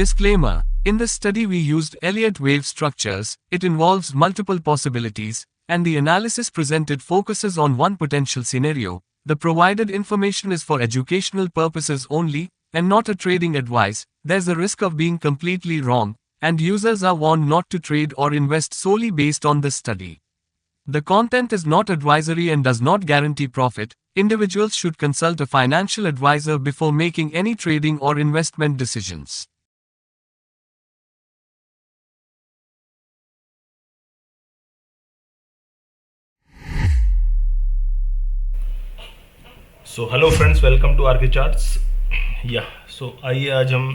Disclaimer: in this study, we used Elliott wave structures. It involves multiple possibilities, and the analysis presented focuses on one potential scenario. The provided information is for educational purposes only, and not a trading advice. There's a risk of being completely wrong, and users are warned not to trade or invest solely based on this study. The content is not advisory and does not guarantee profit. Individuals should consult a financial advisor before making any trading or investment decisions. So hello friends, welcome to RK charts. आइए आज हम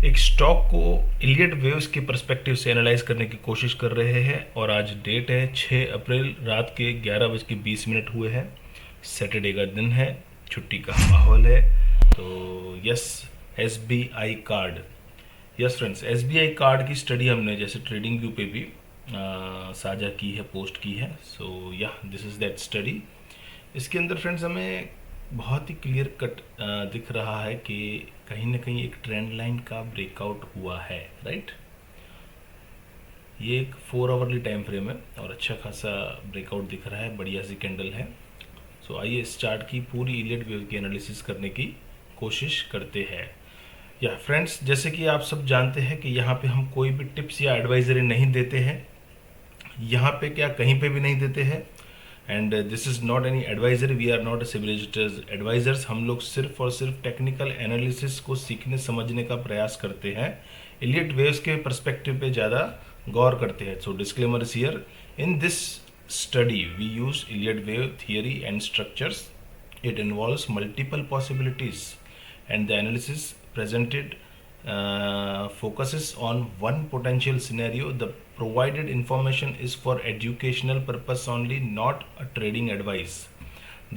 एक stock को Elliott waves के perspective से analyse करने की कोशिश कर रहे हैं। और आज डेट है 6 अप्रैल, रात के 11:20 हुए हैं। सैटरडे का दिन है, छुट्टी का माहौल है। तो SBI card, friends, SBI card की स्टडी हमने जैसे ट्रेडिंग व्यू पे भी साझा की है, पोस्ट की है। This is that study. इसके अंदर फ्रेंड्स हमें बहुत ही क्लियर कट दिख रहा है कि कहीं ना कहीं एक ट्रेंड लाइन का ब्रेकआउट हुआ है, राइट। ये एक 4 आवरली टाइम फ्रेम है और अच्छा खासा ब्रेकआउट दिख रहा है, बढ़िया सी कैंडल है। आइए इस चार्ट की पूरी इलियट वेव की एनालिसिस करने की कोशिश करते हैं। फ्रेंड्स, जैसे कि आप सब जानते हैं कि यहाँ पे हम कोई भी टिप्स या एडवाइजरी नहीं देते हैं। यहाँ पे क्या कहीं पे भी नहीं देते हैं। And this is not any advisory, we are not civil advisors. हम लोग सिर्फ और सिर्फ टेक्निकल एनालिसिस को सीखने समझने का प्रयास करते हैं। इलियट वेव्स के पर्सपेक्टिव पे ज़्यादा गौर करते हैं। So disclaimer is here. In this study we use Elliott wave theory and structures. It involves multiple possibilities, and the analysis presented focuses on one potential scenario. The provided information is for educational purpose only, not a trading advice.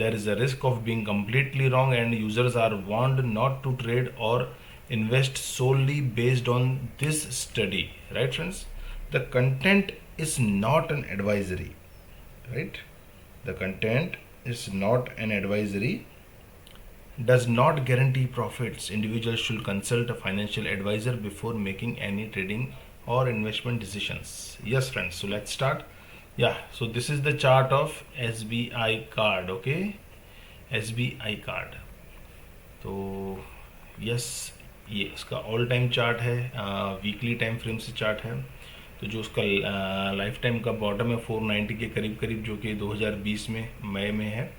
There is a risk of being completely wrong, and users are warned not to trade or invest solely based on this study. Right, friends? The content is not an advisory. Right? The content is not an advisory, does not guarantee profits. Individuals should consult a financial advisor before making any trading or investment decisions. Yes, friends, so let's start. So this is the chart of SBI card. Okay, SBI card. तो ये इसका all time chart है, weekly time frame से chart है। तो जो उसका life time का बॉटम है 490 के करीब करीब, जो कि 2020 में मई में है।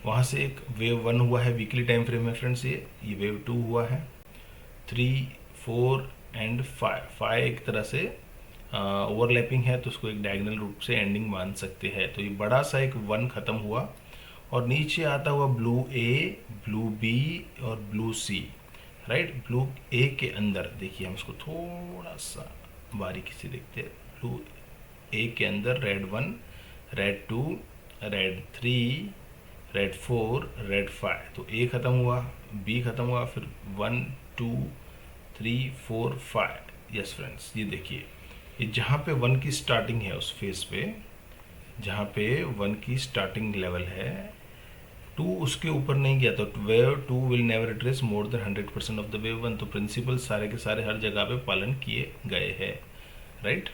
वहाँ से एक वेव 1 हुआ है, वीकली टाइम फ्रेम है फ्रेंड्स। ये वेव 2 हुआ है, 3, 4 एंड 5 एक तरह से ओवरलैपिंग है, तो उसको एक डायगोनल रूप से एंडिंग मान सकते हैं। तो ये बड़ा सा एक 1 ख़त्म हुआ और नीचे आता हुआ ब्लू ए, ब्लू बी और ब्लू सी, राइट। ब्लू ए के अंदर देखिए, हम इसको थोड़ा सा बारीकी से देखते हैं। ब्लू ए के अंदर red 1, red 2, red 3, red 4, red 5। तो ए ख़त्म हुआ, बी ख़त्म हुआ, फिर 1, 2, 3, 4, 5। यस फ्रेंड्स, ये देखिए, ये जहाँ पे 1 की स्टार्टिंग है उस फेस पे, जहाँ पे 1 की स्टार्टिंग लेवल है, 2 उसके ऊपर नहीं गया, तो wave 2 will never trace more than 100% of the wave 1। तो प्रिंसिपल सारे के सारे हर जगह पे पालन किए गए हैं, राइट।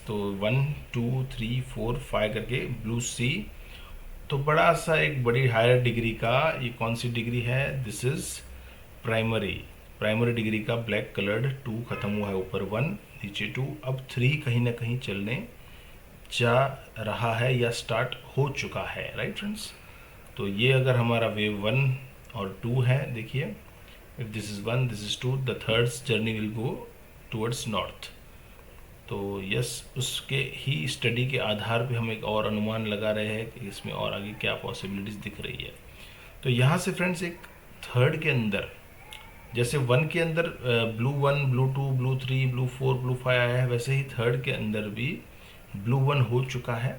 तो 1, 2, 3, 4, 5 करके ब्लू सी। तो बड़ा सा एक बड़ी हायर डिग्री का, ये कौन सी डिग्री है? दिस इज प्राइमरी डिग्री का ब्लैक कलर्ड 2 खत्म हुआ है, ऊपर 1 नीचे 2। अब 3 कहीं ना कहीं चलने जा रहा है या स्टार्ट हो चुका है, राइट फ्रेंड्स। तो ये अगर हमारा वेव 1 और 2 है, देखिए, if this is 1, this is 2, the third journey will go towards north. तो उसके ही स्टडी के आधार पे हम एक और अनुमान लगा रहे हैं कि इसमें और आगे क्या पॉसिबिलिटीज दिख रही है। तो यहाँ से फ्रेंड्स एक थर्ड के अंदर, जैसे 1 के अंदर blue 1, blue 2, blue 3, blue 4, blue 5 आया है, वैसे ही थर्ड के अंदर भी ब्लू 1 हो चुका है,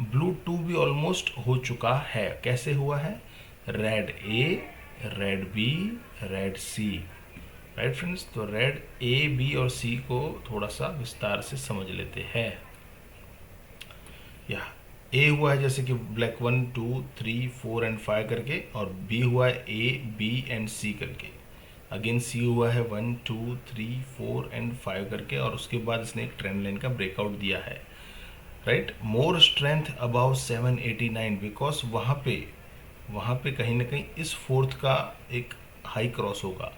ब्लू 2 भी ऑलमोस्ट हो चुका है। कैसे हुआ है? रेड ए, रेड बी, रेड सी, राइट फ्रेंड्स। तो रेड ए, बी और सी को थोड़ा सा विस्तार से समझ लेते हैं। ए हुआ है जैसे कि ब्लैक 1, 2, 3, 4 एंड 5 करके, और बी हुआ है ए, बी एंड सी करके। अगेन सी हुआ है 1 2 3 4 एंड 5 करके, और उसके बाद इसने एक ट्रेंड लाइन का ब्रेकआउट दिया है, right. More strength above 789, because वहाँ पे कहीं ना कहीं इस फोर्थ का एक हाई क्रॉस होगा,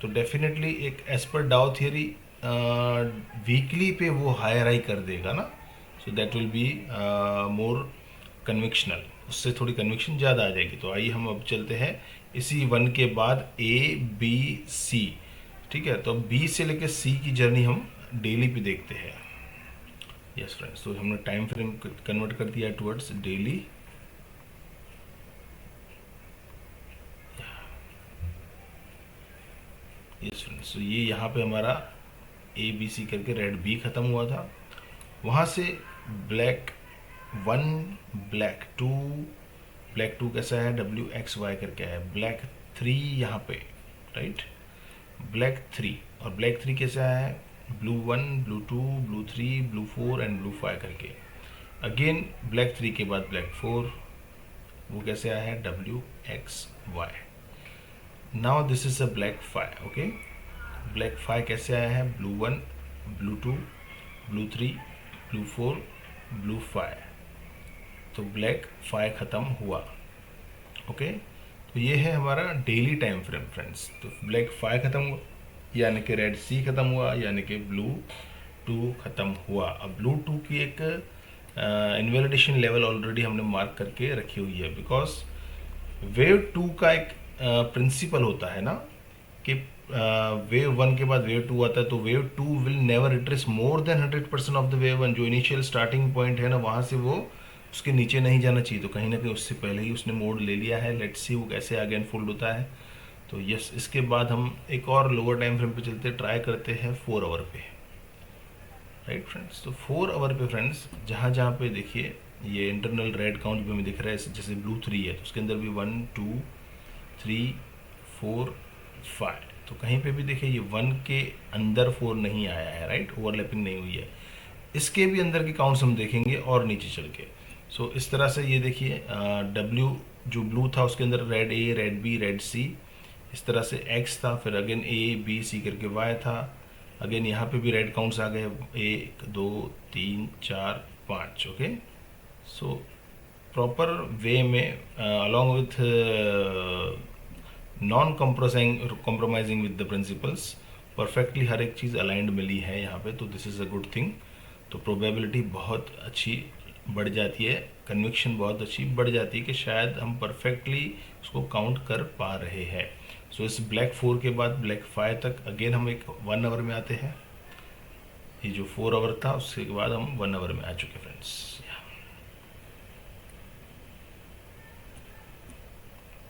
तो डेफिनेटली एक एज पर डाउ थियरी वीकली पे वो हायर हाई कर देगा ना, so that will be more convictional, उससे थोड़ी कन्विक्शन ज़्यादा आ जाएगी। तो आइए हम अब चलते हैं इसी 1 के बाद ए बी सी, ठीक है। तो बी से लेकर सी की जर्नी हम डेली पे देखते हैं। यस फ्रेंड्स, तो हमने टाइम फ्रेम कन्वर्ट कर दिया टुवर्ड्स डेली। यस फ्रेंड्स, तो ये यहाँ पे हमारा ए बी सी करके रेड बी ख़त्म हुआ था, वहाँ से ब्लैक 1 ब्लैक टू कैसा है, डब्ल्यू एक्स वाई करके है, ब्लैक 3 यहाँ पे, राइट, ब्लैक 3, और ब्लैक 3 कैसा है, blue 1 blue 2 blue 3 blue 4 and blue 5 करके। अगेन ब्लैक 3 के बाद ब्लैक 4, वो कैसे आया है, W X Y. Now this is a black 5, okay. Black 5 कैसे आया है, blue 1 blue 2 blue 3 blue 4 blue 5, तो ब्लैक 5 ख़त्म हुआ, ओके। तो ये है हमारा डेली टाइम फ्रेम फ्रेंड्स। तो ब्लैक 5 ख़त्म हुआ, यानी कि रेड सी ख़त्म हुआ, यानी कि ब्लू 2 ख़त्म हुआ। अब ब्लू 2 की एक इनवैलिडेशन लेवल ऑलरेडी हमने मार्क करके रखी हुई है, बिकॉज वेव 2 का एक प्रिंसिपल होता है ना कि वेव 1 के बाद वेव 2 आता है, तो wave 2 will never retrace more than 100% of the wave 1। जो इनिशियल स्टार्टिंग पॉइंट है ना, वहाँ से वो उसके नीचे नहीं जाना चाहिए, तो कहीं ना कहीं उससे पहले ही उसने मोड ले लिया है। लेट्स सी वो कैसे आगे अनफोल्ड होता है। तो यस, इसके बाद हम एक और लोअर टाइम फ्रेम पे चलते ट्राई करते हैं 4 आवर पे, राइट फ्रेंड्स। तो 4 आवर पे फ्रेंड्स, जहाँ जहाँ पे देखिए ये इंटरनल रेड काउंट भी हमें दिख रहा है, जैसे ब्लू 3 है तो उसके अंदर भी 1 2 3 4 5, तो कहीं पे भी देखिए ये 1 के अंदर 4 नहीं आया है, राइट, ओवरलैपिंग नहीं हुई है। इसके भी अंदर की काउंट्स हम देखेंगे और नीचे चल के। सो इस तरह से ये देखिए डब्ल्यू जो ब्लू था उसके अंदर रेड ए रेड बी रेड सी, इस तरह से एक्स था, फिर अगेन ए बी सी करके वाई था, अगेन यहाँ पे भी रेड काउंट्स आ गए 1 2 3 4 5, ओके। सो प्रॉपर वे में along with non compromising with the principles, perfectly हर एक चीज़ अलाइंड मिली है यहाँ पे, तो this is a good thing. तो प्रोबेबिलिटी बहुत अच्छी बढ़ जाती है, कन्विक्शन बहुत अच्छी बढ़ जाती है कि शायद हम परफेक्टली उसको काउंट कर पा रहे हैं। सो इस ब्लैक 4 के बाद ब्लैक 5 तक अगेन हम एक 1 आवर में आते हैं। ये जो 4 आवर था उसके बाद हम 1 आवर में आ चुके फ्रेंड्स।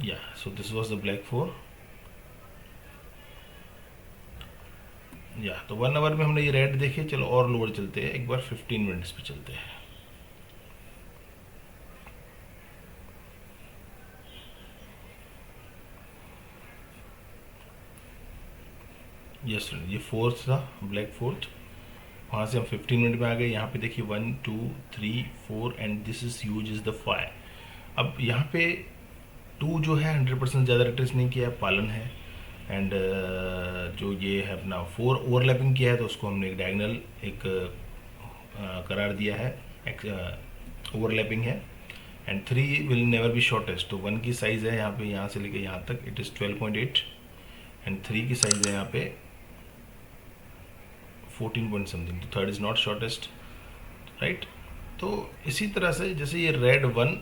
या so this was the black 4। या तो 1 आवर में हमने ये रेड देखे। चलो और लोअर चलते हैं, एक बार 15 मिनट्स पे चलते हैं। यस फ्रेंड, ये फोर्थ था, ब्लैक फोर्थ, वहाँ से हम 15 मिनट में आ गए। यहाँ पे देखिए 1 2 3 4 and this is use is the 5। अब यहाँ पे 2 जो है 100% ज़्यादा रिट्रेस नहीं किया है, पालन है, एंड जो ये है अपना 4 ओवरलैपिंग किया है, तो उसको हमने एक डायगनल एक करार दिया है, ओवरलैपिंग है, and 3 will never be shortest. तो 1 की साइज़ है यहाँ पे, यहाँ से लेके यहाँ तक इट इज़ 12.8, एंड 3 की साइज़ है यहाँ पे 14 पॉइंट समथिंग, तो third is not shortest, right. तो इसी तरह से जैसे ये रेड 1,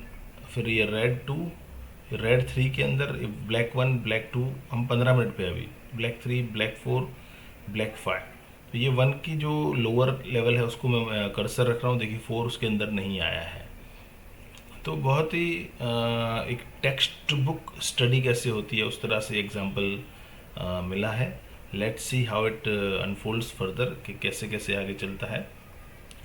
फिर ये रेड 2, रेड 3 के अंदर ब्लैक 1 ब्लैक 2, हम 15 मिनट पे अभी, ब्लैक 3 ब्लैक 4 ब्लैक 5। तो ये 1 की जो लोअर लेवल है उसको मैं कर्सर रख रहा हूँ, देखिए 4 उसके अंदर नहीं आया है। तो बहुत ही एक टेक्स्ट बुक स्टडी कैसे होती है उस तरह से एग्जाम्पल मिला है। Let's see how it unfolds further, कि कैसे कैसे आगे चलता है।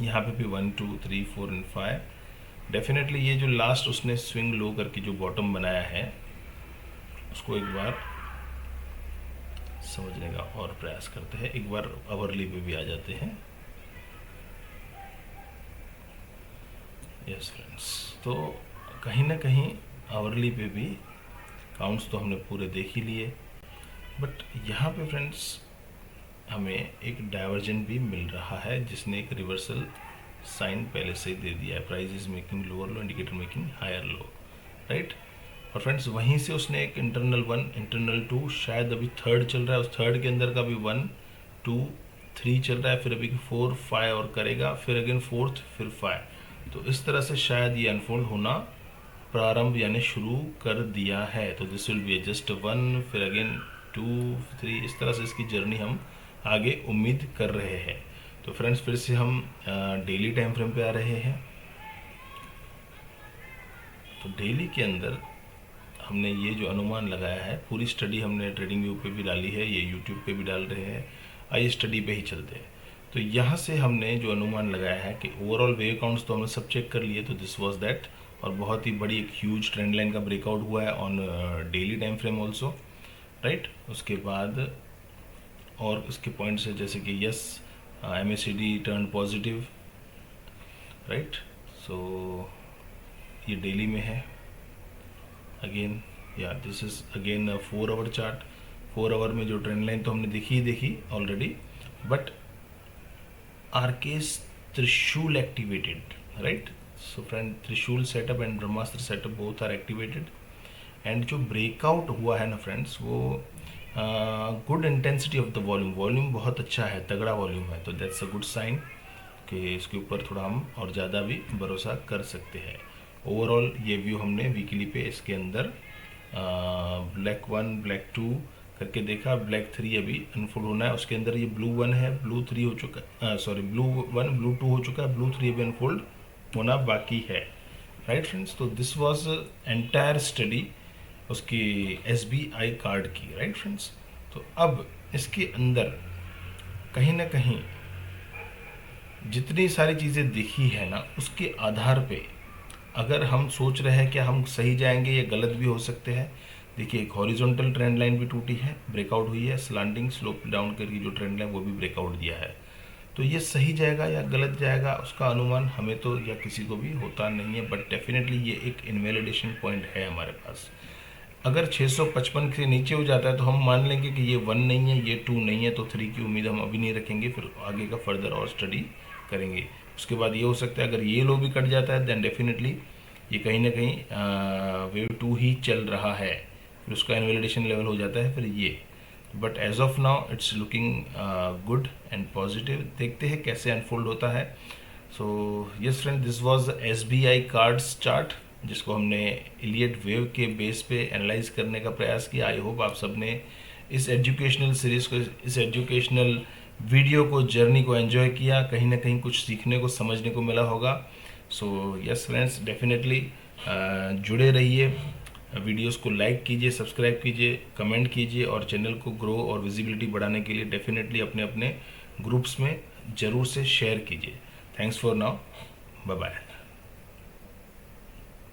यहाँ पे भी 1 2 3 4 एंड 5। डेफिनेटली ये जो लास्ट उसने स्विंग लो करके जो बॉटम बनाया है उसको एक बार समझने का और प्रयास करते हैं। एक बार आवरली पे भी आ जाते हैं। यस फ्रेंड्स, तो कहीं ना कहीं आवरली पे भी काउंट्स तो हमने पूरे देख ही लिए। बट यहाँ पे फ्रेंड्स हमें एक डाइवर्जेंट भी मिल रहा है जिसने एक रिवर्सल साइन पहले से ही दे दिया है, price is making lower low, indicator making higher low, right. और फ्रेंड्स वहीं से उसने एक इंटरनल 1, इंटरनल 2, शायद अभी थर्ड चल रहा है, उस थर्ड के अंदर का भी 1, 2, 3 चल रहा है, फिर अभी 4, 5 और करेगा, फिर अगेन 4th, फिर 5। तो इस तरह से शायद ये अनफोल्ड होना प्रारंभ यानी शुरू कर दिया है। तो दिस विल बी जस्ट 1, फिर अगेन 2, 3, इस तरह से इसकी जर्नी हम आगे उम्मीद कर रहे हैं। तो फ्रेंड्स फिर से हम डेली टाइम फ्रेम पे आ रहे हैं। तो डेली के अंदर हमने ये जो अनुमान लगाया है, पूरी स्टडी हमने ट्रेडिंग व्यू पे भी डाली है, ये यूट्यूब पे भी डाल रहे हैं, आइए स्टडी पे ही चलते हैं। तो यहाँ से हमने जो अनुमान लगाया है कि ओवरऑल वेव काउंट्स तो हमने सब चेक कर लिए, तो दिस वाज दैट, और बहुत ही बड़ी एक ह्यूज ट्रेंड लाइन का ब्रेकआउट हुआ है on daily time frame also, right. उसके बाद और उसके पॉइंट्स है जैसे कि yes MACD turn positive, right. So ये डेली में है अगेन, या this is again 4 hour chart. 4 hour में जो ट्रेंड लाइन तो हमने देखी already, but RK's Trishul activated, right. So friend Trishul setup and Brahmastra setup both are activated, and जो ब्रेकआउट हुआ है ना फ्रेंड्स, वो good intensity of the volume, volume बहुत अच्छा है, तगड़ा वॉल्यूम है, तो दैट्स अ गुड साइन कि इसके ऊपर थोड़ा हम और ज़्यादा भी भरोसा कर सकते हैं। ओवरऑल ये व्यू हमने वीकली पे इसके अंदर ब्लैक 1, ब्लैक 2 करके देखा, ब्लैक 3 अभी अनफोल्ड होना है, उसके अंदर ये ब्लू 1 है, ब्लू 3 हो चुका, सॉरी ब्लू 1, ब्लू 2 हो चुका है, ब्लू 3 अभी अनफोल्ड होना बाकी है, राइट फ्रेंड्स। तो दिस वाज एंटायर स्टडी उसकी SBI कार्ड की, राइट फ्रेंड्स। तो अब इसके अंदर कहीं ना कहीं जितनी सारी चीज़ें दिखी है ना, उसके आधार पे अगर हम सोच रहे हैं कि हम सही जाएंगे या गलत भी हो सकते हैं। देखिए एक हॉरिजॉन्टल ट्रेंड लाइन भी टूटी है, ब्रेकआउट हुई है, स्लांटिंग स्लोप डाउन करके जो ट्रेंड लाइन वो भी ब्रेकआउट दिया है। तो ये सही जाएगा या गलत जाएगा उसका अनुमान हमें तो या किसी को भी होता नहीं है, बट डेफिनेटली ये एक इनवैलिडेशन पॉइंट है हमारे पास। अगर 655 से नीचे हो जाता है तो हम मान लेंगे कि ये 1 नहीं है, ये 2 नहीं है, तो 3 की उम्मीद हम अभी नहीं रखेंगे, फिर आगे का फर्दर और स्टडी करेंगे। उसके बाद ये हो सकता है अगर ये लो भी कट जाता है देन डेफिनेटली ये कहीं ना कहीं वेव 2 ही चल रहा है, फिर उसका इनवैलिडेशन लेवल हो जाता है फिर ये। But as of now it's looking good and positive, देखते हैं कैसे अनफोल्ड होता है। So yes friend, this was SBI cards chart जिसको हमने इलियट वेव के बेस पे एनालाइज करने का प्रयास किया। आई होप आप सब ने इस एजुकेशनल सीरीज़ को, इस एजुकेशनल वीडियो को, जर्नी को एंजॉय किया, कहीं ना कहीं कुछ सीखने को, समझने को मिला होगा। सो यस फ्रेंड्स, डेफिनेटली जुड़े रहिए, वीडियोस को लाइक कीजिए, सब्सक्राइब कीजिए, कमेंट कीजिए, और चैनल को ग्रो और विजिबिलिटी बढ़ाने के लिए डेफिनेटली अपने अपने ग्रुप्स में ज़रूर से शेयर कीजिए। Thanks for now, bye bye.